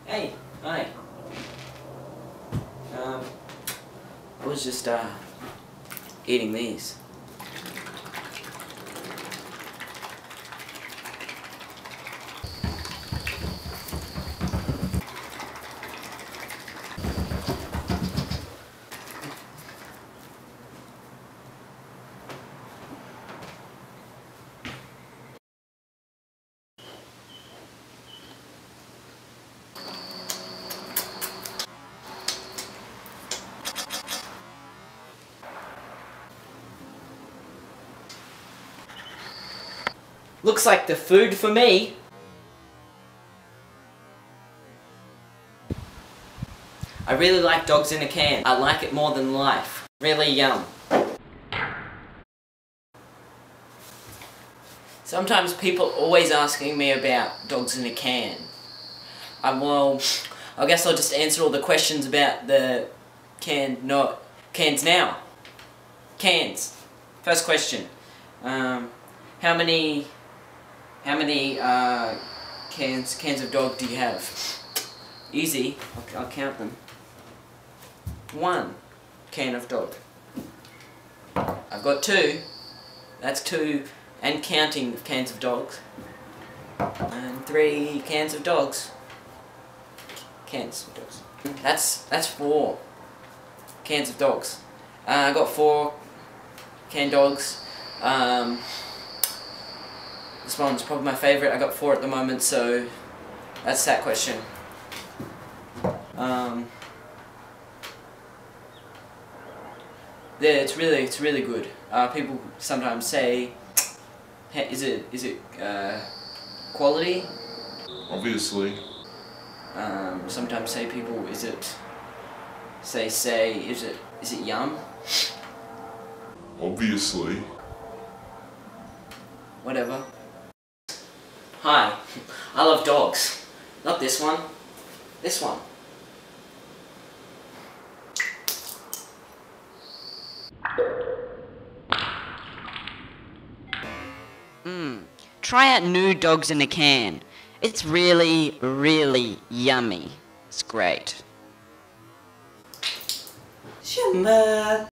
Hey, hi. I was just eating these. Looks like the food for me. I really like dogs in a can. I like it more than life. Really yum. Sometimes people always asking me about dogs in a can. Well, I guess I'll just answer all the questions about the cans now. Cans. First question. How many cans of dog do you have? Easy. I'll count them. 1 can of dog. I've got 2. That's 2 and counting cans of dogs. And 3 cans of dogs. Cans of dogs. That's 4 cans of dogs. I got 4 canned dogs. This one's probably my favourite. I got 4 at the moment, so that's that question. Yeah, it's really good. People sometimes say, hey, is it quality? Obviously. Sometimes say people, is it yum? Obviously. Whatever. Hi, I love dogs. Not this one. This one. Try out new dogs in a can. It's really, really yummy. It's great. Shembah.